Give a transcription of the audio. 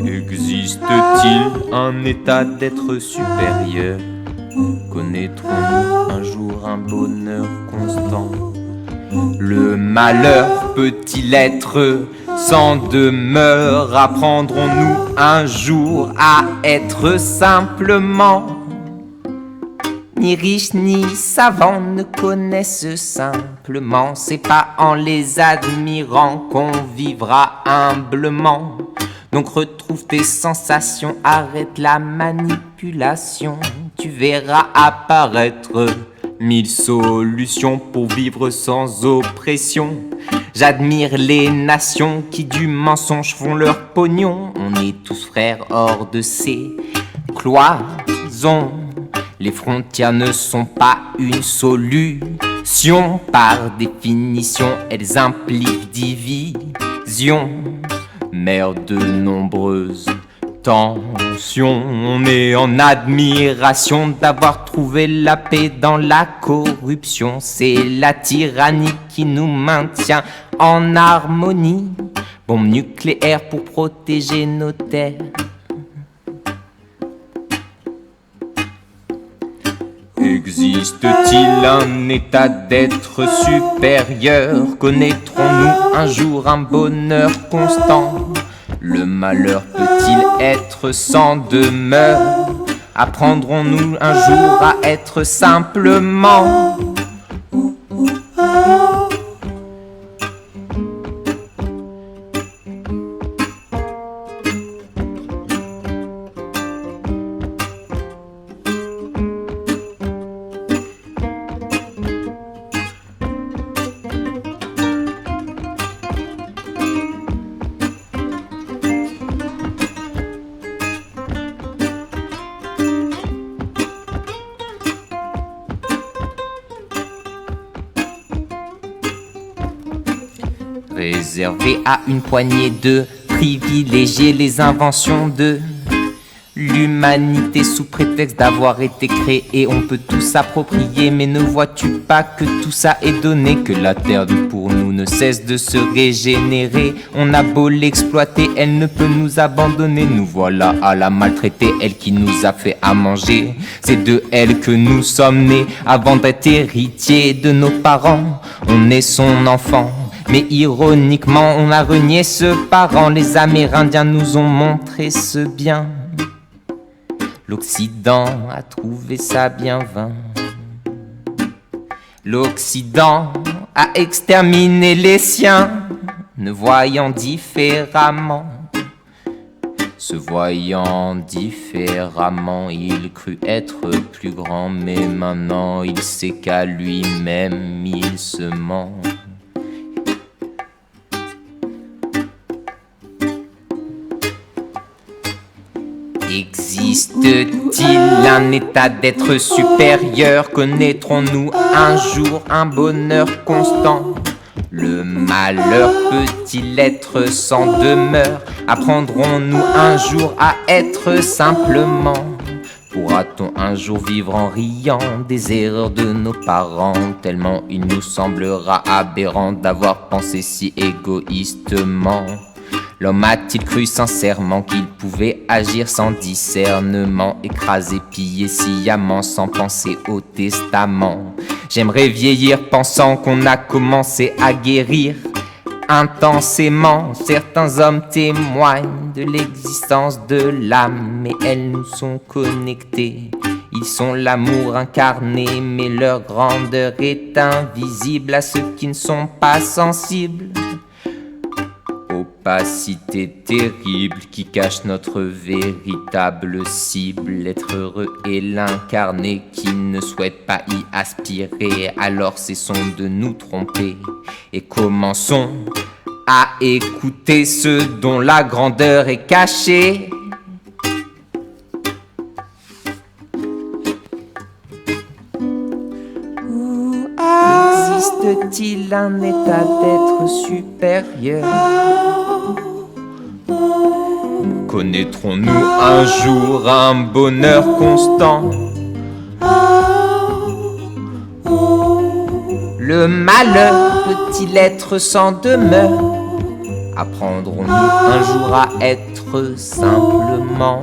Existe-t-il un état d'être supérieur? Connaîtrons-nous un jour un bonheur constant? Le malheur peut-il être sans demeure? Apprendrons-nous un jour à être simplement? Ni riches ni savants ne connaissent simplement. C'est pas en les admirant qu'on vivra humblement. Donc retrouve tes sensations, arrête la manipulation. Tu verras apparaître 1000 solutions pour vivre sans oppression. J'admire les nations qui du mensonge font leur pognon. On est tous frères hors de ces cloisons. Les frontières ne sont pas une solution. Par définition, elles impliquent division. Mère de nombreuses tensions, on est en admiration d'avoir trouvé la paix dans la corruption. C'est la tyrannie qui nous maintient en harmonie. Bombe nucléaire pour protéger nos terres. Existe-t-il un état d'être supérieur? Connaîtrons-nous un jour un bonheur constant? Le malheur peut-il être sans demeure? Apprendrons-nous un jour à être simplement? Réservé à une poignée de privilégiés, les inventions de l'humanité sous prétexte d'avoir été créée, on peut tout s'approprier. Mais ne vois-tu pas que tout ça est donné, que la terre pour nous ne cesse de se régénérer? On a beau l'exploiter, elle ne peut nous abandonner. Nous voilà à la maltraiter, elle qui nous a fait à manger. C'est de elle que nous sommes nés avant d'être héritiers de nos parents. On est son enfant. Mais ironiquement, on a renié ce parent. Les Amérindiens nous ont montré ce bien. L'Occident a trouvé ça bien vain. L'Occident a exterminé les siens, ne voyant différemment. Se voyant différemment, il crut être plus grand. Mais maintenant, il sait qu'à lui-même, il se ment. Existe-t-il un état d'être supérieur? Connaîtrons-nous un jour un bonheur constant? Le malheur peut-il être sans demeure? Apprendrons-nous un jour à être simplement? Pourra-t-on un jour vivre en riant des erreurs de nos parents? Tellement il nous semblera aberrant d'avoir pensé si égoïstement. L'homme a-t-il cru sincèrement qu'il pouvait agir sans discernement, écraser, piller sciemment sans penser au testament? J'aimerais vieillir pensant qu'on a commencé à guérir intensément. Certains hommes témoignent de l'existence de l'âme, mais elles nous sont connectées. Ils sont l'amour incarné, mais leur grandeur est invisible à ceux qui ne sont pas sensibles. Opacité terrible qui cache notre véritable cible. L'être heureux est l'incarné qui ne souhaite pas y aspirer. Alors cessons de nous tromper et commençons à écouter ceux dont la grandeur est cachée. Existe-t-il un état d'être supérieur? Connaîtrons-nous un jour un bonheur constant? Le malheur peut-il être sans demeure? Apprendrons-nous un jour à être simplement